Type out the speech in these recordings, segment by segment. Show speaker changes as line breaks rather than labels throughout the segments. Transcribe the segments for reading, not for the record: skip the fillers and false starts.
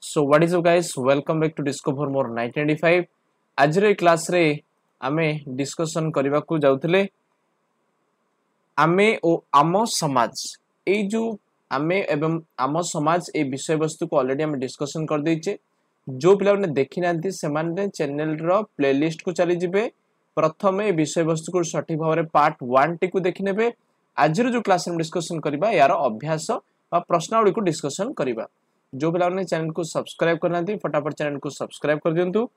So what is up guys, welcome back to Discover More 1995. आज रे class रे आमे डिस्कशन करबा को जाउतले आमे ओ आम समाज ए जो आमे एवं आम समाज ए विषय वस्तु को ऑलरेडी हम डिस्कशन कर देइचे। जो पिला ने देखि नांती से माने चैनल रो प्लेलिस्ट को चली जिवे। प्रथम ए विषय वस्तु को सठिक भाव पार्ट 1 टी को देखि नेबे। आज रो जो क्लास में डिस्कशन करबा यार अभ्यास बा प्रश्नावली को डिस्कशन करबा। जो पिला ने चैनल को सब्सक्राइब करना फटाफट चैनल को सब्सक्राइब कर दिंतु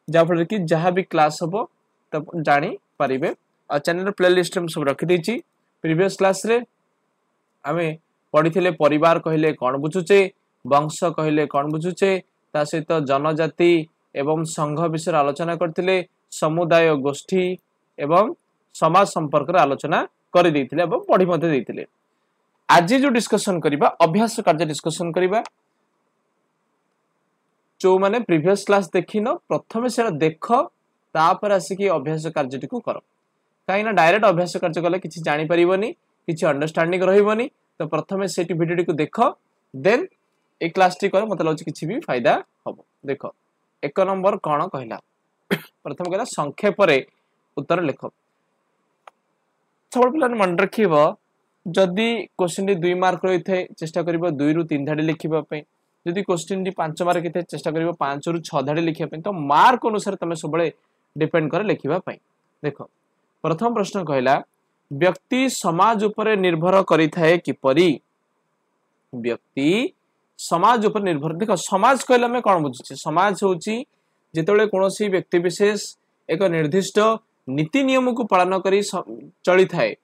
जाफल कि जहाँ भी क्लास हम तब जानी पारिबे। और चैनल प्लेलिस्ट में सब रखी देछि। प्रीवियस क्लास रे आमे पढ़िथिले परिवार कहले कोन बुझुचे, वंश कहले कोन बुझुचे, ता सहित जनजाति एवं संघ विषय आलोचना करथिले, समुदाय गोष्ठी एवं समाज संपर्क आलोचना कर देथिले एवं पढ़ी मध्ये देथिले। आज जो डिस्कशन करिबा अभ्यास कार्य डिस्कशन करिबा। जो माने प्रीवियस क्लास देखिन प्रथमे से देख तापर आसिकी अभ्यास कार्य को कर। कहीं ना डायरेक्ट अभ्यास कार्य कले किछि जानि परिबनी, किछि अंडरस्टैंडिंग रहिबनी। तो प्रथमे सेठी वीडियो को देख देन ए क्लास टी कर मतलब किछि भी फायदा हबो। देखो एक नंबर कोन कहला, प्रथम कहला संक्षेप रे उत्तर लिख। सब पिला मन रखिबो जदि क्वेश्चन टी 2 मार्क रही थे चेष्टा करिबो 2 रु 3 धाडी लिखिबा पई। जदि क्वेश्चन टी 5 मार्क थे चेष्टा करिबो 5 रु 6 धाडी लिखिबा पई। तो मार्क अनुसार तमे सबले डिपेंड करे लिखिबा पई। देखो प्रथम प्रश्न कहला व्यक्ति समाज ऊपर निर्भर करि थाए किपरि। व्यक्ति समाज ऊपर निर्भर। देखो समाज कहला में कोन बुझुची, समाज होची जेतेबेले कोनोसी व्यक्ति विशेष एक निर्दिष्ट नीति नियम को पालन करी चली थाए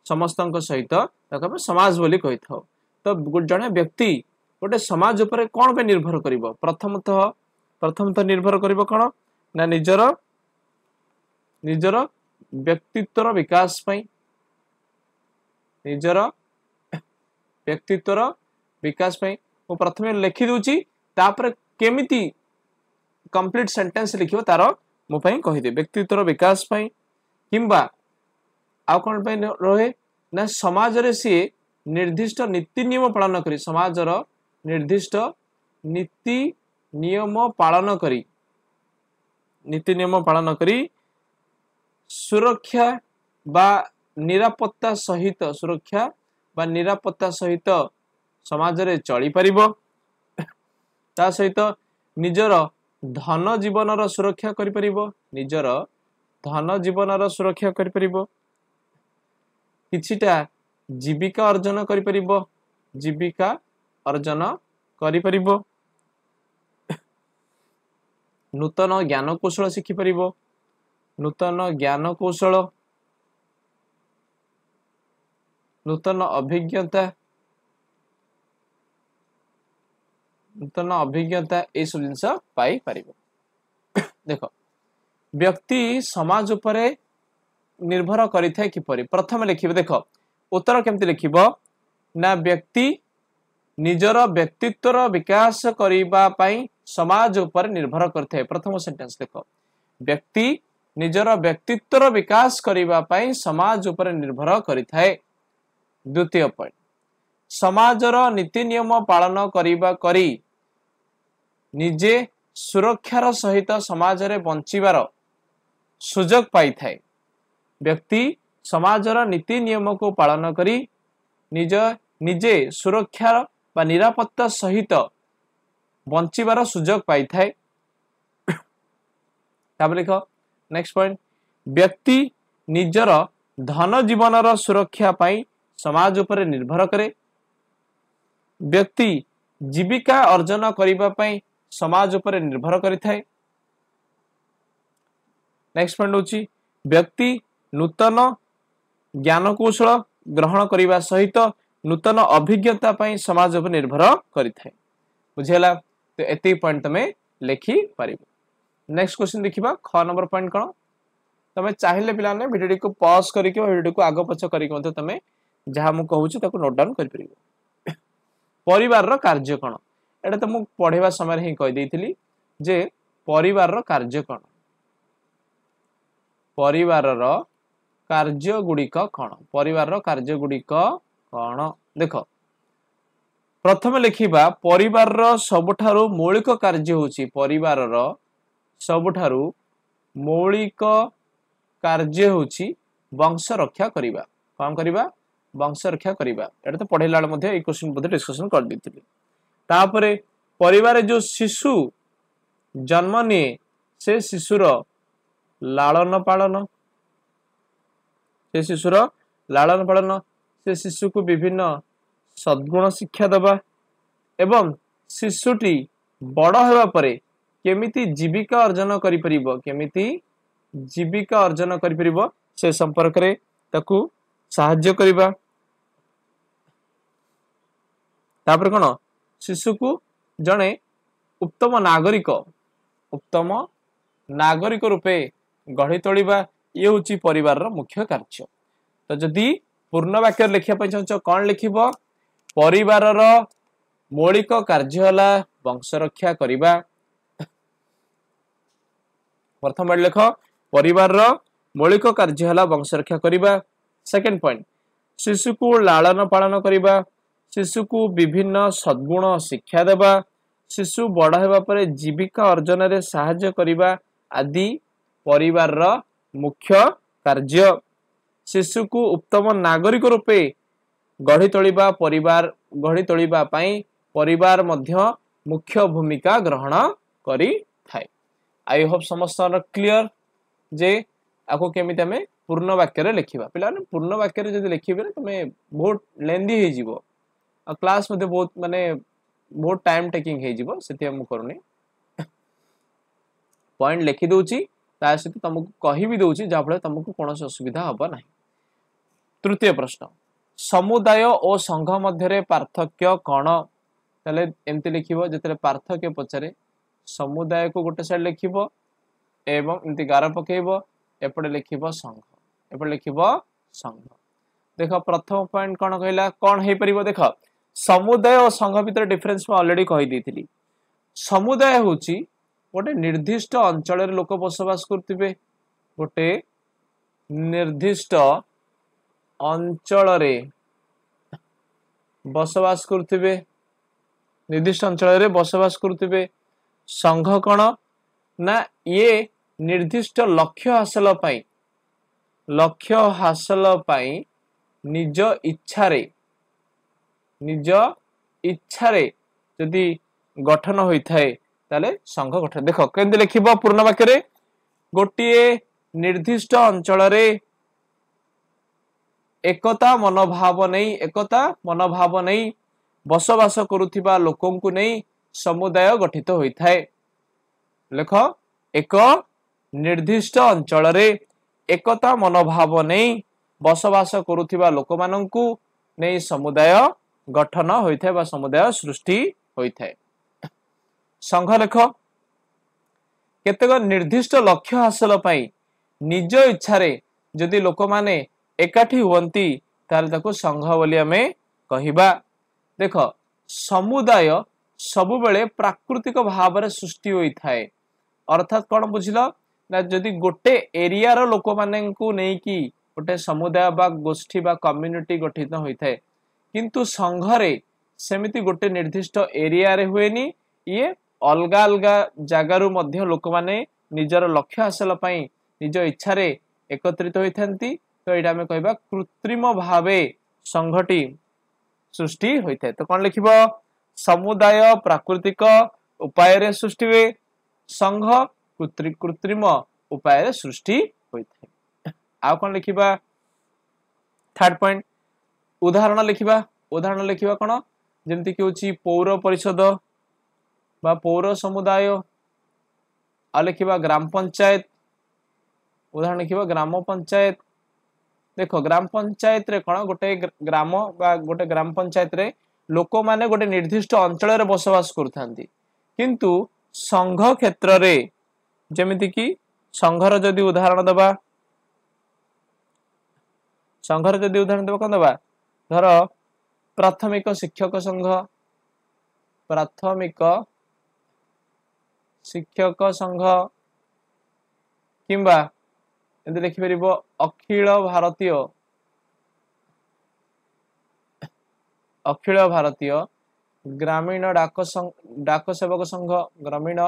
समस्तक सहित ताकि समाज बोली कहि थाओ। तो जने व्यक्ति गोटे समाज ऊपर कोन पे निर्भर करिवो। प्रथमतः निर्भर करिवो कोन ना निजर व्यक्तित्वर विकास पई। निजर व्यक्तित्वर विकास पई मु प्रथमे लिखि दूची तापर केमिति कंप्लीट सेंटेंस लिखिबो तार मु पई कहि दे। व्यक्तित्वर विकास पई किंबा आ कोन पे रहे ना समाज रे सी निर्दिष्ट नीति नियम पालन करी, समाजर निर्दिष्ट नीति नियम पालन करी सुरक्षा बा निरापत्ता सहित समाज रे चली परिबो। ता सहित निजर धन जीवनर सुरक्षा करि परिबो, निजर धन जीवनर सुरक्षा करि परिबो। किछिटा जीविका अर्जन करि परिबो, नूतन ज्ञान कौशल शिखि परिबो, नूतन अभिज्ञता ए सब जिंस पाई परिबो। देखो व्यक्ति समाज उपरे निर्भर करि थाए किपरि। प्रथम लिखिबो। देखो उत्तर केमति लिखिबो ना व्यक्ति निजर व्यक्तित्वर विकास करिबा पई समाज ऊपर निर्भर करथे। प्रथम सेंटेंस देखो व्यक्ति निजर व्यक्तित्वर विकास करिबा पई समाज ऊपर निर्भर करिथाए। द्वितीय पॉइंट समाजर नीति नियम पालन करी निजे सुरक्षार सहित समाज रे बंचिबार सुजोग पाई थाए। व्यक्ति समाजर नीति नियम को पालन करी निजे सुरक्षा बा निरापत्ता सहित बंचिबार सुजोग पाई थाए। तापर लिखो नेक्स्ट पॉइंट व्यक्ति निजर धन जीवनर सुरक्षा पाई समाज ऊपर निर्भर करे। व्यक्ति जीविका अर्जन करिबा पई समाज ऊपर निर्भर करिथाए। नेक्स्ट पॉइंट होची व्यक्ति नूतन ज्ञान कौशल ग्रहण करिबा सहित नूतन अभिज्ञता पई समाज ऊपर निर्भर करिथाए। बुझेला। तो एते पॉइंट तमे लिखि परिबो। नेक्स्ट क्वेश्चन देखिबा। ख नंबर पॉइंट कोन तमे चाहिले पिला ने वीडियो को पॉज करिके वीडियो को आगो पछ करिके मते तमे जहा मु कहूची ताको नोट डाउन करि परिबो। परिवार रो कार्य कोन एटा त मु पढेबा समय ही कहि देइथिली जे परिवार रो कार्य कोन। परिवार रो कार्य गुडिक कोन। परिवार रो कार्य गुडिक कोन। देखो प्रथम लिखिबा परिवार रो सबठारु मौलिक कार्य होची परिवार रो सबठारु मौलिक कार्य होची वंश रक्षा करिबा कोन करिबा वंश रक्षा करिबा एटा तो पढेला मध्ये ए क्वेश्चन मध्ये डिस्कशन कर दिथिली तापरे परिवार जो शिशु जन्म निये से शिशुर लालन पालन से शिशुर लालन पालन से शिशु को विभिन्न सद्गुण शिक्षा दबा एवं शिशुटी बड़ हेबा परे केमिति जीविका अर्जन करि परिबो केमिति जीविका अर्जन करि परिबो से संपर्क रे ताकू सहाय्य करिबा तापर कोन शिशु को जणे उत्तम नागरिक रूपे गढ़ी तोलिबा ये होची परिवार रो मुख्य कार्य तो जदि पूर्ण वाक्य लिखिया पय चाहछ कोन लिखिबो परिवार रो मौलिक कार्य हला वंश रक्षा करिबा प्रथम वर्ड लिख परिवार रो मौलिक कार्य हला वंश रक्षा करिबा सेकंड पॉइंट शिशु को लालन पालन करिबा शिशु को विभिन्न सद्गुण शिक्षा देबा शिशु बड़ हेबा परे जीविका अर्जन रे सहाय्य करिबा आदि परिवार रो मुख्य कार्य शिशु को उत्तम नागरिक रूपे गढ़ी तोलिबा पई परिवार मध्य मुख्य भूमिका ग्रहण करि थाए आई होप समस्त क्लियर जे आको केमिति हमें पूर्ण वाक्य रे लिखिबा पिला पूर्ण वाक्य रे जदि लिखिबे तमे बहुत लेंदी हे जिवो आ क्लास मध्ये बहुत माने बहुत टाइम टेकिंग हे जिवो सेति हम करूनी पॉइंट लिखि दोची ता सहित तुमको कहि भी दोची जा फले तुमको कोनोस असुविधा हबा नाही तृतीय प्रश्न समुदाय और संघ मध्य रे पार्थक्य कोन तले एमति लिखिबो जेतले पार्थक्य पछरे समुदाय को गोटे साइड लिखिबो एवं एमति गार पकेइबो एपडे लिखिबो संघ देखो प्रथम पॉइंट कोन कहला कोन हे परिबो देखो समुदाय और संघ भीतर डिफरेंस में ऑलरेडी कहि देथिली समुदाय होची गोटे निर्दिष्ट अंचल रे लोक बसवास करथिबे गोटे निर्दिष्ट अंचल रे बसवास करथिबे निर्दिष्ट अंचल रे बसवास करथिबे संघ कोन ना ये निर्दिष्ट लक्ष्य हासिल पाई निज इच्छा रे यदि गठन होई थाए ताले संघ गठन देखो केंदे लिखिबो पूर्ण वाक्य रे गोटिए निर्दिष्ट अंचल रे एकता मनोभाव नहीं बसवास करुथिबा लोकन को नहीं समुदाय गठित होई थाए लेख एक निर्दिष्ट अंचल रे एकता मनोभाव नहीं बसवास करुथिबा लोकमानंकु नहीं समुदाय गठन होई थाए बा समुदाय सृष्टि होई थाए संघ लेख केतेक निर्दिष्ट लक्ष्य हासिल पाई निज इच्छा रे जदि लोक माने एकाठी हुवंती ताले ताको संघ बोली हमें कहिबा देख समुदाय सबु बेले प्राकृतिक भाव रे सृष्टि होई थाए अर्थात कोन बुझिलो ना जदि गोटे एरिया रो लोक माने को नै कि गोटे समुदाय बा गोष्ठी बा कम्युनिटी गठित होई थाए किंतु संघ रे सेमिति गोटे निर्दिष्ट एरिया रे हुएनी ये अलगा अलगा जगारु मध्य लोक माने निजर लक्ष्य हासिल पाई निज इच्छा रे एकत्रित होई थांती तो एटा हमें कहबा कृत्रिम भावे संघटी सृष्टि होई थाए तो कोन लिखिबो समुदाय प्राकृतिक उपाय रे सृष्टि वे संघ कृत्रिम उपाय रे सृष्टि होई थाए आ कोन लिखिबा थर्ड पॉइंट उदाहरण लिखिबा कोन जेमति कि होची पौर परिषद बा पौर समुदाय आ लिखिबा ग्राम पंचायत उदाहरण लिखिबा ग्राम पंचायत देखो ग्राम पंचायत रे कोन गोटे ग्राम बा गोटे ग्राम पंचायत रे लोक माने गोटे निर्दिष्ट अंचल रे बसवास करथांती किंतु संघ क्षेत्र रे जेमिति कि संघर जदि उदाहरण दबा कोन दबा धर प्राथमिक शिक्षक संघ किंबा एंते लिखि परिबो अखिल भारतीय ग्रामीण डाक सेवक संघ ग्रामीण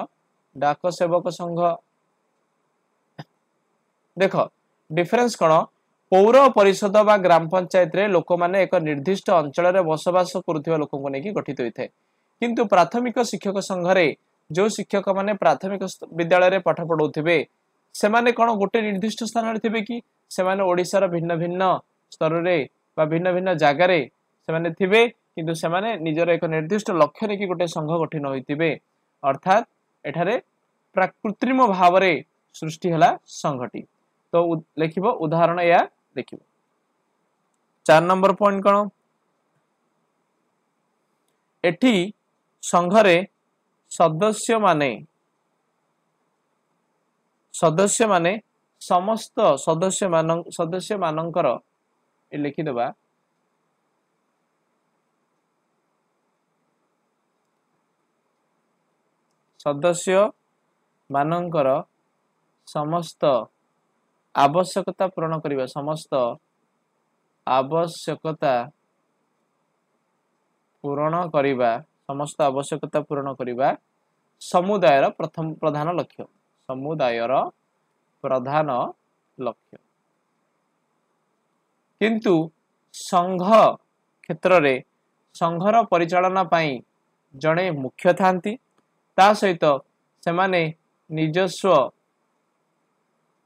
डाक सेवक संघ देख डिफरेन्स कौन पौर परिषद बा ग्राम पंचायत रे लोक माने एक निर्दिष्ट अंचल रे बसवास करुथिबा लोक को नेकी गठित होइथे किंतु प्राथमिक शिक्षक संघ रे जो शिक्षक माने प्राथमिक विद्यालय रे पाठ पढौथिबे से माने कोन गोटे निर्दिष्ट स्थान रे थिबे कि से माने ओडिसा रो भिन्न भिन्न स्तर रे बा भिन्न भिन्न जागा रे से माने थिबे किंतु से माने निजर एक निर्दिष्ट लक्ष्य रे कि गोटे संघ गठन होइथिबे अर्थात एठारे कृत्रिम भाव रे सृष्टि हला संघटी तो लिखिबो उदाहरण या देखिबो 4 नंबर पॉइंट कोन एठी संघ रे सदस्य माने समस्त सदस्य मानकर ए लिखि देबा सदस्य मानकर समस्त आवश्यकता पूर्ण करिबा समस्त आवश्यकता पूर्ण करिबा समस्त आवश्यकता पूर्ण करिबा समुदायर प्रथम प्रधान लक्ष्य समुदायर प्रधान लक्ष्य किंतु संघ क्षेत्र रे संघर परिचालना पाई जड़े मुख्य थांती ता सहित से माने निजस्व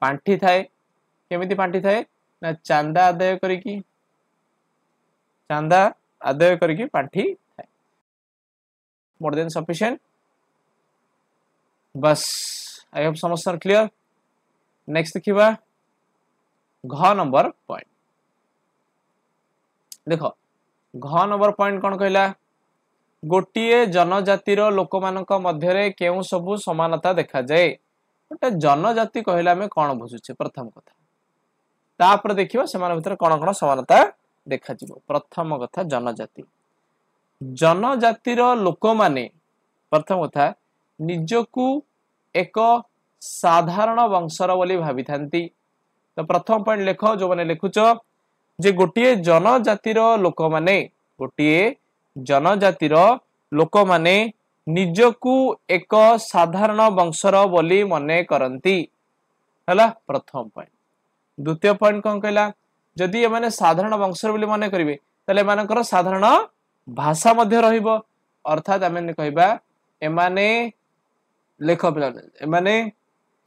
पांठी थाए केमिति पांठी थाए ना चांदा आदाय करिकी पांठी थाए मोर देन सफिशिएंट बस आई होप समस्या क्लियर नेक्स्ट देखिबा घ नंबर पॉइंट देखो घ नंबर पॉइंट कौन कहला गोटिए जनजातिर लोक मानक मध्यरे केउ सबु समानता देखा जाए गोटे जनजाति कहला में कौन बुझुचे प्रथम कथा तापर देखिबा सेमान भितर कौन समानता देखा जिवो प्रथम कथा जनजातिर लोक माने प्रथम कथा निजकु एक साधारण वंशर बोली भाबी थांती तो प्रथम पॉइंट लेख जो माने लिखुच जे गोटिए जनजातिर लोक माने निजकु एक साधारण वंशर बोली मने करंती हला प्रथम पॉइंट द्वितीय पॉइंट कौन कहला जदि एमाने साधारण वंशर बोली मने करिवे तले मानकर साधारण भाषा मध्य रहिबो अर्थात आमे कहबा एमाने लेख पिला एमाने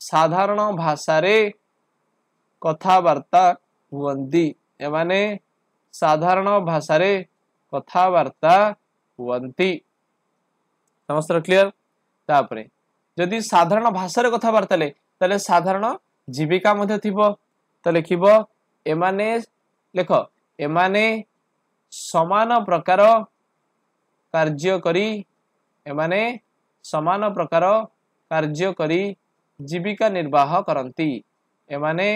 साधारण भाषा रे कथावार्ता हुवंती एमाने साधारण भाषा रे कथावार्ता हुवंती समस्त क्लियर तापरे जदि साधारण भाषा रे कथावार्ता ले तले साधारण जीविका मध्य थिबो तो लिखिबो एमाने लेख एमाने समान प्रकार कार्य करी एमाने समान प्रकार कार्य करी जीविका निर्वाह करंती एमाने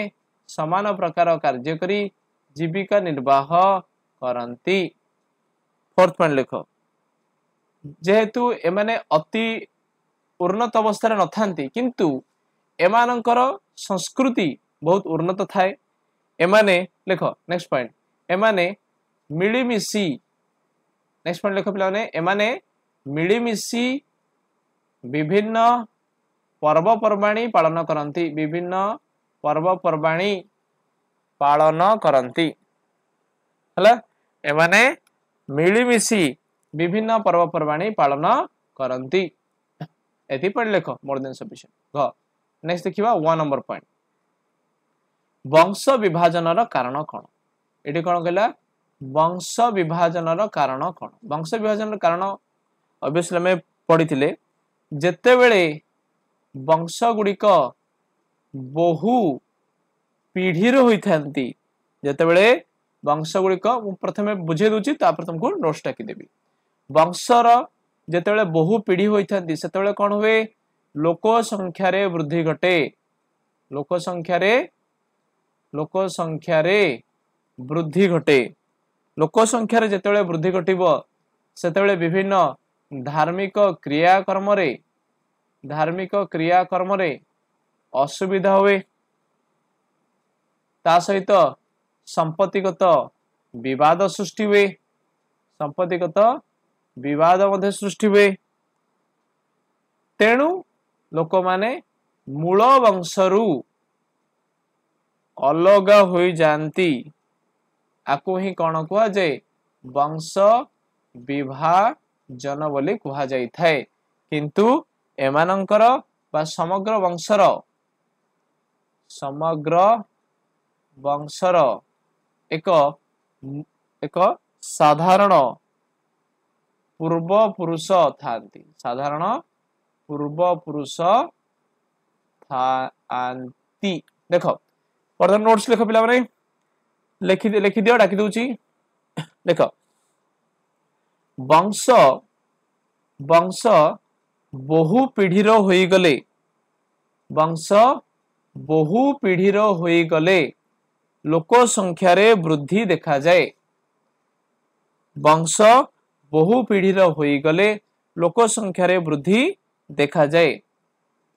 समान प्रकार कार्य करी जीविका निर्वाह करंती फोर्थ पॉइंट लेख जेहेतु एमाने अति उन्नत अवस्था न थांती किंतु एमानकर संस्कृति बहुत उन्नत थाए एमाने लेख नेक्स्ट पॉइंट एमाने मिलीमिशी नेक्स्ट पॉइंट लेख पिलाने एमाने मिलीमिशी विभिन्न पर्वपर्वाणी पालन करंती विभिन्न पर्वपर्वाणी पालन करंती हला एमाने मिलीमिशी विभिन्न पर्वपर्वाणी पालन करंती एथि पॉइंट लेख मोर देन सफिशिएंट घ नेक्स्ट देखिबा 1 नंबर पॉइंट वंश विभाजनर कारण कोन एठी कोन कहला वंश विभाजनर कारण कोन वंश विभाजनर कारण ऑब्वियसली में पढिथिले जेते बेले वंश गुडिक बहु पीढ़ी रो होइथांती जेते बेले वंश गुडिक प्रथमे बुझे दुची तापर तुमको नोट्स टाकी देबी वंशर जेते बेले बहु पीढ़ी होइथांती सेते बेले कोन हुए लोक संख्या रे वृद्धि घटे लोक संख्या रे वृद्धि घटे लोक संख्या रे जेते बेले वृद्धि घटिबो सेते बेले विभिन्न धार्मिक क्रियाकर्म रे असुविधा हुए ता सहित संपत्तिगत विवाद सृष्टि हुए संपत्तिगत विवाद मध्य सृष्टि हुए तेणु लोक माने मूल वंशरू अलग हो जाती आकु ही कौन कह जाए वंश विभाजन बोली कह जाई थाए किंतु एमानंकर बा समग्र वंशर एक एक साधारण पूर्व पुरुष थांती साधारण पूर्व पुरुष थांती देख वर्तमान नोट्स लिख पिला माने लिखि दियो डाकी दूची देख वंश वंश बहु पीढ़ीर होई गले वंश बहु पीढ़ीर होई गले लोक संख्या रे वृद्धि देखा जाए वंश बहु पीढ़ीर होई गले लोक संख्या रे वृद्धि देखा जाए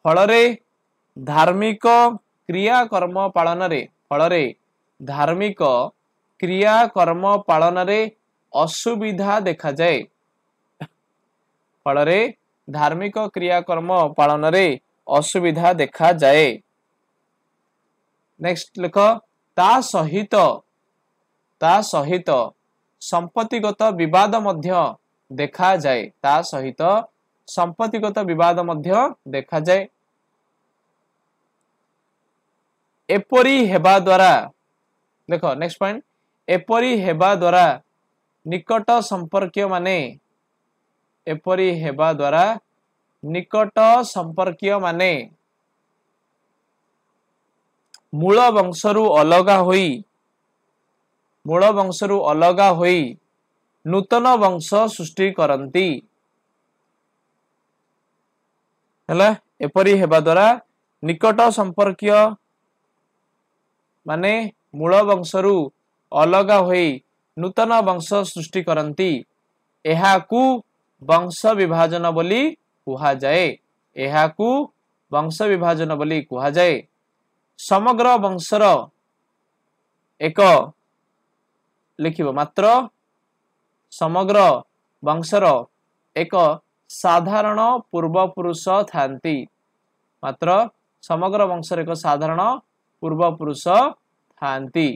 फलरे धार्मिक क्रियाकर्म पालन रे फलरे धार्मिक क्रियाकर्म पालन रे असुविधा देखा जाए फलरे धार्मिक क्रियाकर्म पालन रे असुविधा देखा जाए नेक्स्ट लिख ता सहित संपत्तिगत विवाद मध्य देखा जाए ता सहित संपत्तिगत विवाद मध्य देखा जाए एपरी हेबा द्वारा देख नेक्स्ट पॉइंट एपरी हेबा द्वारा निकट संपर्कीय माने एपरी हेबा द्वारा निकट संपर्कीय माने मूल वंशरू अलगा होई नूतन वंश सृष्टि करंती हला एपरी हेबा द्वारा निकट संपर्कीय माने मूल वंशरू अलगा होई नूतन वंश सृष्टि करंती एहाकू वंश विभाजन बोली कुहा जाए एहाकू वंश विभाजन बोली कुहा जाए समग्र वंशर एक लिखिबो मात्र समग्र वंशर एक साधारण पूर्व पुरुष थांती मात्र समग्र वंशर एक साधारण पूर्व पुरुष थांती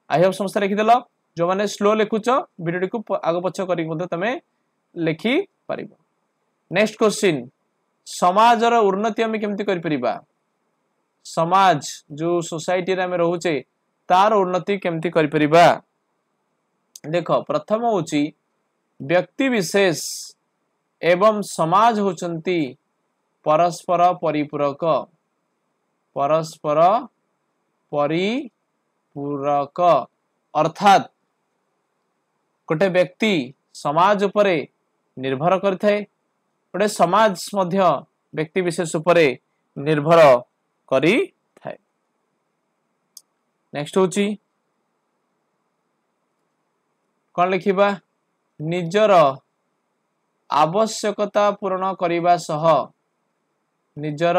आई होप समस्त लिखिदेल जो माने स्लो लिखुच वीडियो को आग पछ करी तमे लिखि पारिबो नेक्स्ट क्वेश्चन समाजर उन्नति हम केमती करि परिबा समाज जो सोसाइटी रे हम रहूचे तार उन्नति केमती करि परिबा देख प्रथम होची व्यक्ति विशेष एवं समाज होचंती परस्पर परिपूरक अर्थात गोटे व्यक्ति समाज उपरे निर्भर करिथाए गोटे समाज मध्य व्यक्ति विशेष उपरे निर्भर करी थाए नेक्स्ट होची कौन लिखिबा निजर आवश्यकता पूर्ण करिबा सह निजर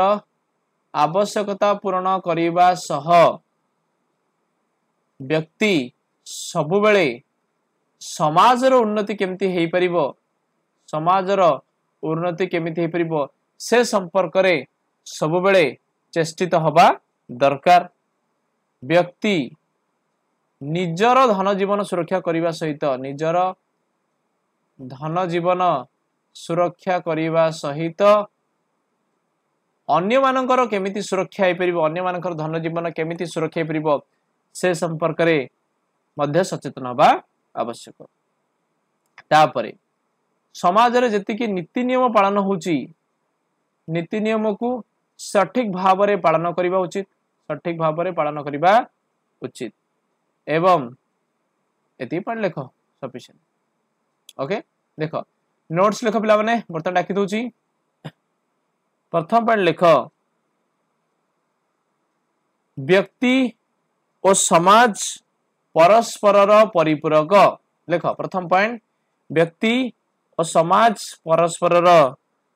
आवश्यकता पूर्ण करिबा सह व्यक्ति सबुबेले समाजर उन्नति केमती हेई परिबो समाजर उन्नति केमिति हेई परिबो से संपर्क रे सबुबेले चेष्टित हबा दरकार व्यक्ति निजर धन जीवन सुरक्षा करिबा सहित निजर धन जीवन सुरक्षा करिबा सहित अन्य मानकर केमिति सुरक्षा हेई परिबो अन्य मानकर धन जीवन केमिति सुरक्षा हेई परिबो से संपर्क रे मध्य सचेतन हबा आवश्यक तापरे समाज रे जति कि नीति नियम पालन होची नीति नियम को सठिक भाव रे पालन करिबा उचित सठिक भाव रे पालन करिबा उचित एवं एति पढ़ लेख सफिशिएंट ओके देखो नोट्स लेख पिला माने बर्तन डाकी दोची प्रथम पढ़ लेख व्यक्ति और समाज परस्परर परिपूरक लेख प्रथम पॉइंट व्यक्ति और समाज परस्परर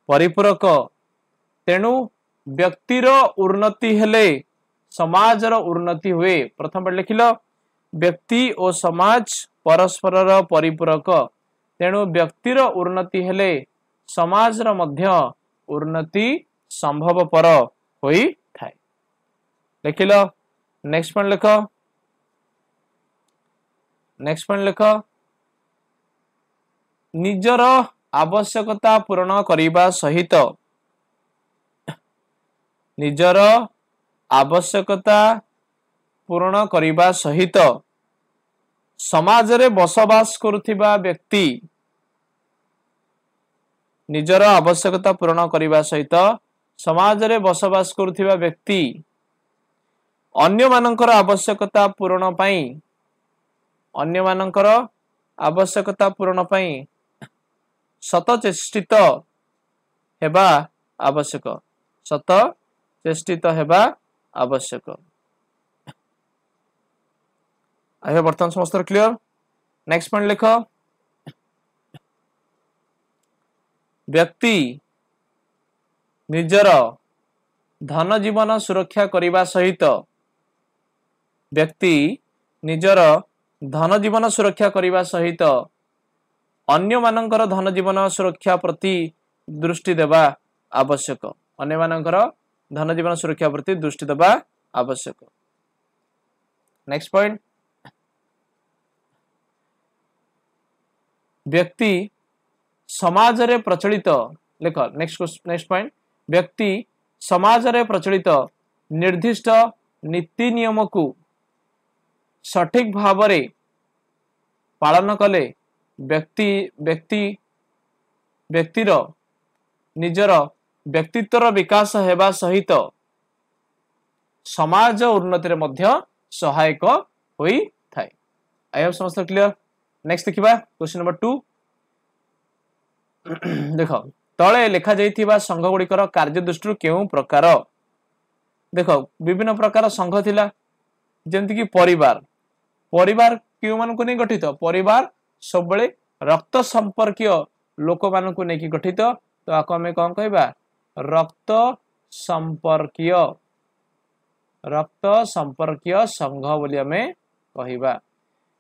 परिपूरक तेणु व्यक्तिर उन्नति हेले समाजर उन्नति हुए प्रथम पॉइंट लिखिल व्यक्ति और समाज परस्परर परिपूरक तेणु व्यक्तिर उन्नति हेले समाजर मध्य उन्नति संभवपर होई थाए। लिखिल नेक्स्ट पॉइंट लिख नेक्स्ट पॉइंट लिख निजर आवश्यकता पूर्ण करिबा सहित निजर आवश्यकता पूर्ण करिबा सहित समाज रे बसवास करुथिबा व्यक्ति निजर आवश्यकता पूर्ण करिबा सहित समाज रे बसवास करुथिबा व्यक्ति अन्य मानकर आवश्यकता पूर्ण पई अन्य मानकर आवश्यकता पूर्ण पई सतचेष्टित हेबा आवश्यक सतचेष्टित हेबा आवश्यक। आइए बर्तमान समस्त क्लियर। नेक्स्ट पॉइंट लिख व्यक्ति निजर धन जीवन सुरक्षा करिबा सहित व्यक्ति निजर धन जीवन सुरक्षा करिबा सहित अन्य मानकर धन जीवन सुरक्षा प्रति दृष्टि देवा आवश्यक अन्य मानकर धन जीवन सुरक्षा प्रति दृष्टि देवा आवश्यक। नेक्स्ट पॉइंट व्यक्ति समाज रे प्रचलित लिख नेक्स्ट पॉइंट व्यक्ति समाज रे प्रचलित निर्दिष्ट नीति नियम को सठिक भाव रे पालन कले व्यक्ति व्यक्ति व्यक्तिर निजर व्यक्तित्वर विकास हेबा सहित समाज उन्नति रे मध्य सहायक होई थाए। आई हैव समस्त क्लियर। नेक्स्ट देखिबा क्वेश्चन नंबर 2 देखो तळे लेखा जाइथिबा संघ गुड़िकर कार्य दृष्टि केउ प्रकार देख विभिन्न प्रकार संघ थिला जेंति कि परिवार परिवार केउ मान को नै गठित परिवार सब बेले रक्त संपर्कीय लोक मान को नै कि गठित तो आको हमें कोन कहबा रक्त संपर्कीय संघ बोली हमें कहबा।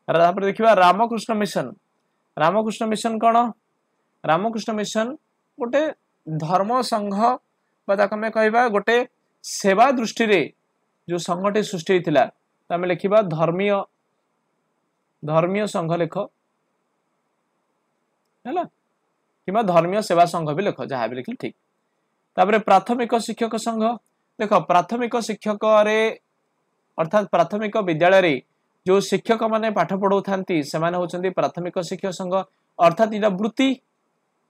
तापर देखिबा रामकृष्ण मिशन कोन रामकृष्ण मिशन गोटे धर्म संघ बात हमें कहबा गोटे सेवा दृष्टि रे जो संघटी सृष्टि थिला तमे लिखिबा धर्मीय संघ लेख हैला किमा धर्मीय सेवा संघ भी लेख जहां भी लिखल ठीक। तापर प्राथमिक शिक्षक संघ देखो प्राथमिक शिक्षक रे अर्थात प्राथमिक विद्यालय रे जो शिक्षक माने पाठ पढ़ाउथांती से माने होचंदी प्राथमिक शिक्षक संघ अर्थात इला वृत्ति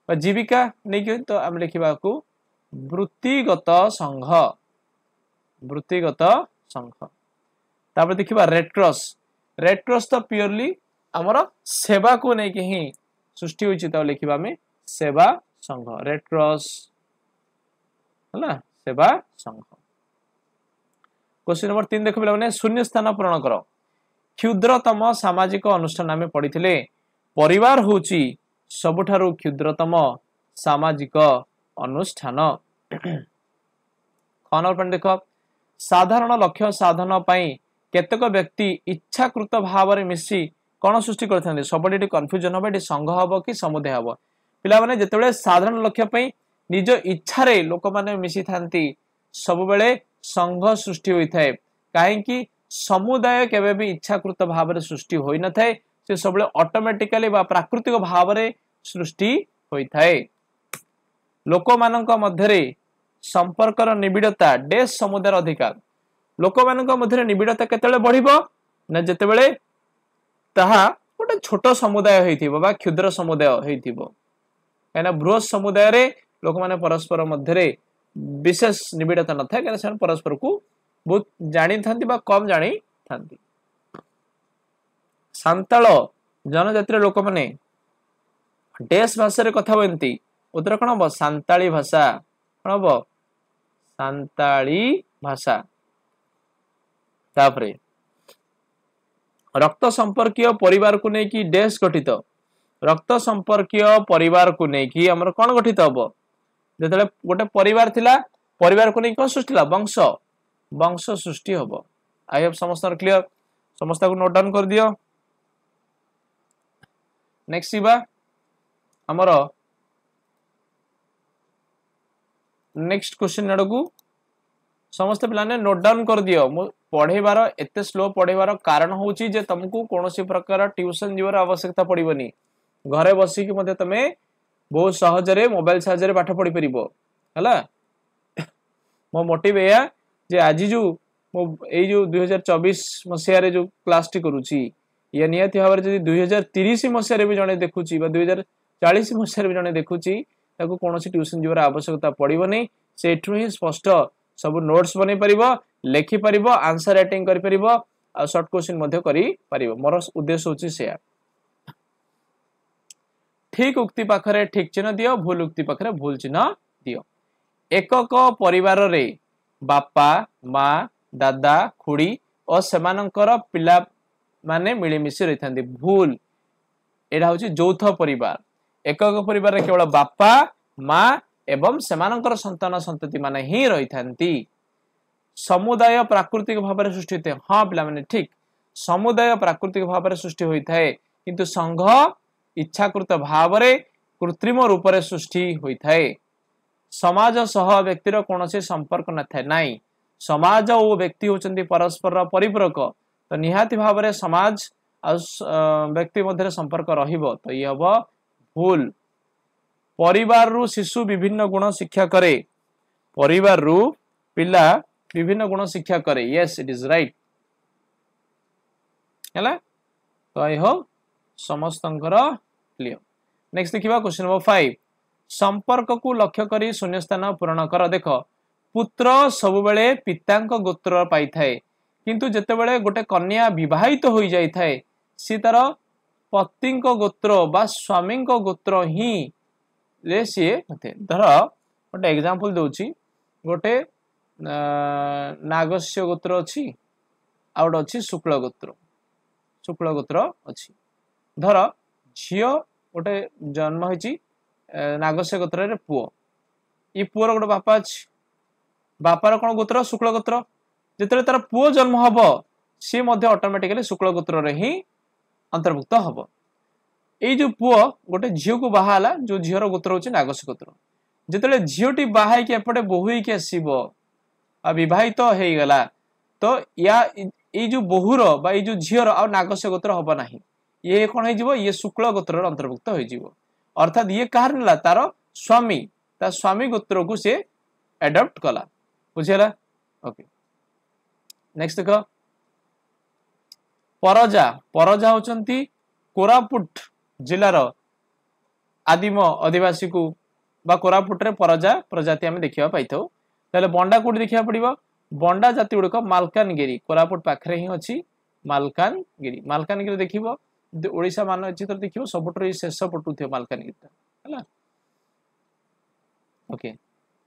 जीविका नहीं तो आम लिखा वृत्तिगत संघ। तापर देखिबा रेड क्रॉस तो प्योरली आमर सेवा को नहीं ही सृष्टि होची तो लिखिबा में सेवा संघ रेड क्रॉस हला सेवा संघ। क्वेश्चन नंबर 3 देखो माने शून्य स्थान पूर्ण करो क्षुद्रतम सामाजिक अनुष्ठान आमे पढ़िथिले परिवार होची सबुठारु क्षुद्रतम सामाजिक अनुष्ठान। खनर पॉइंट देखो साधारण लक्ष्य साधन पई केतक व्यक्ति इच्छाकृत भाव रे मिसी कोन सृष्टि करथांती सबडी कन्फ्यूजन होबे संघ हबो कि समुदाय हबो पिला माने जेतेबेले साधारण लक्ष्य पई निज इच्छा रे लोक माने मिसी थांती सब बेले संघ सृष्टि होई थाए काहे कि समुदाय केबे भी इच्छाकृत भाव रे सृष्टि होई न थाए से सबले ऑटोमेटिकली बा प्राकृतिक भाव रे सृष्टि होई थाए। लोक मानक मध्यरे संपर्कर निबिड़ता डेस समुदाय अधिकार लोक मानक मध्यरे निबिड़ता केतेले बढ़िबो ना जेतेबेले ताहा गोटे छोट समुदाय होइथिबो बा क्षुद्र समुदाय होइथिबो काना बृहत समुदाय रे लोक माने परस्पर मध्यरे विशेष निबिड़ता न थाए काना परस्पर को बहुत जानी थांती बा कम जानी थांती। सांताल जनजातिर लोक माने डेस भाषा रे कथा होंती उधर कौन हम सांताली भाषा कौन हम सांताली भाषा। तापरे रक्त संपर्कीय परिवार को नहीं कि डेस गठित रक्त संपर्कीय परिवार को नहीं कि हमर कौन गठित हम जेतले गोटे परिवार थिला परिवार को नहीं कौन सृष्टि वंश वंश सृष्टि हम। आई होप समस्त क्लियर समस्त को नोट डाउन कर दियो। नेक्स्ट बा हमर नेक्स्ट क्वेश्चन आड़क समस्त पिलाने नोट डाउन कर दियो पढ़ेबार एते स्लो पढ़ेबार कारण होची जे तुमको कोनोसी प्रकार ट्यूशन जीवर आवश्यकता पड़िबनी घरे बसी कि मते तमे बहुत सहज रे मोबाइल सहज रे पाठ पढ़ी परिबो हला मो मोटिव एया जे आज जो मो ए जो 2024 मसिया रे जो क्लास टी करूची या नियति भाव रे जदी 2030 मसिया रे भी जने देखुची बा 2040 मसिया रे भी जने देखुची ताको कोनोसी ट्यूशन जीवर आवश्यकता पड़िबनी सेठु ही स्पष्ट सब नोट्स बनै परिबो लेखि परिबो आंसर राइटिंग करि परिबो आ शॉर्ट क्वेश्चन मध्ये करि परिबो मोर उद्देश्य होची सेया ठीक उक्ति पाखरे ठीक चिन्ह दियो भूल उक्ति पाखरे भूल चिन्ह दियो एकक परिवार रे बापा माँ दादा खुड़ी और सेमानंकर पिला माने मिली मिसी रहिथांती भूल एडा होची यौथ परिवार एकक परिवार रे केवल बापा माँ एवं सेमानंकर संतान संतति माने ही रहिथांती समुदाय प्राकृतिक भाव में सृष्टि होते हाँ पिला माने ठीक समुदाय प्राकृतिक भाव में सृष्टि होता है किंतु संघ इच्छाकृत भाव में कृत्रिम रूप से सृष्टि होता है समाज सह व्यक्तिर कोनोसी संपर्क न थाए नाई समाज और व्यक्ति होचंती परस्पर परिपूरक तो निहाती भाव में समाज व्यक्ति मध्य संपर्क रहिबो तो ये हबो भूल परिवार रु शिशु विभिन्न गुण शिक्षा करे परिवार रु पिला विभिन्न गुण शिक्षा करे यस इट इज राइट हैला तो आई होप समस्तंकर क्लियर नेक्स्ट देखिबा क्वेश्चन नंबर 5 संपर्क को लक्ष्य करी शून्य स्थान पूरण कर देख पुत्र सब बेले पितांक गोत्र पाई थाए किंतु जते बेले गोटे कन्या विवाहित हो जाई थाए सी तार पतिंक गोत्र बा स्वामींक गोत्र ही रे सी धर गोटे एग्जांपल दोची गोटे नागस्य गोत्र अछि आ गोटे अछि शुक्ल गोत्र अछि धर झियो गोटे जन्म होइची नागस्य गोत्र रे पुओ ई पुओर गोटे बापा अछि बापार कोन गोत्र शुक्ल गोत्र जेतले तार पुओ जन्म हबो सी मध्ये ऑटोमेटिकली शुक्ल गोत्र रे ही अंतर्भुक्त हबो ए जो पुओ गोटे झियो को बाहाला जो झियोर गोत्र होची नागस्य गोत्र जेतले झियोटी बाहाई के एपटे बहुई के आसीबो आ विवाहित हेई गला तो या ए जो बहुर बा ए जो झियोर आ नागस्य गोत्र हबो नाही ये कोन हे जिवो ये शुक्ल गोत्र रे अंतर्भुक्त होई जिवो अर्थात ये कहर नला तार स्वामी ता स्वामी गोत्र को से एडॉप्ट कला बुझेला ओके नेक्स्ट देखो परजा होचंती कोरापुट जिलार आदिम आदिवासी को बा कोरापुट रे परजा प्रजाति हमें देखिबा पाइथौ ताले बंडा कोड देखिबा पड़िबो बंडा जाति गुडक मालकानगिरी कोरापुट पाखरे ही अछि मालकानगिरी देखिबो ओडिसा मानचित्र देखिबो सबटर ई शेष पटु थियो मालकानगिरी हला ओके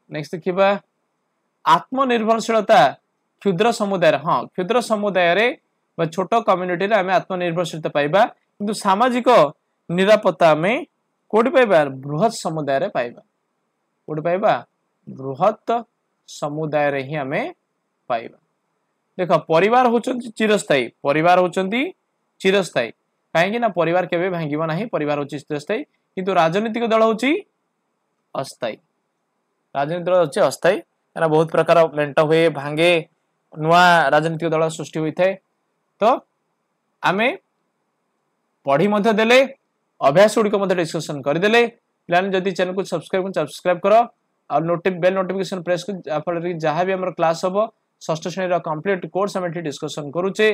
नेक्स्ट देखिबा आत्मनिर्भरशीलता क्षुद्र समुदाय हाँ क्षुद्र समुदाय रे बा छोट कम्युनिटी रे हमें आत्मनिर्भरशीलता पाइबा किंतु सामाजिक निरापत्ता में कोडी पाइबा बृहत समुदाय रे पाइबा कोडी पाइबा बृहत समुदाय रे ही हमें पाइबा देखो परिवार होचंती चिरस्थायी काहेकि ना परिवार केबे भांगिबो नाही परिवार होची चिरस्थायी किंतु राजनीतिक दल होची अस्थायी राजनीतिक दल होची अस्थायी एना बहुत प्रकार मेंट हुए भांगे नुआ राजनीतिक दल सृष्टि होई थाए तो आमे पढ़ी मध्य देले अभ्यास गुडी को मध्य डिस्कशन कर देले प्लान जदी चैनल को सब्सक्राइब करो और बेल नोटिफिकेशन प्रेस कर आपन जहां भी हमर क्लास हबो षष्ठ श्रेणी रा कंप्लीट कोर्स हम डिस्कशन करूचे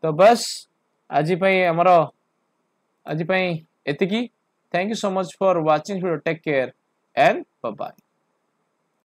तो बस आज एतिकी thank you so much for watching take care and bye bye.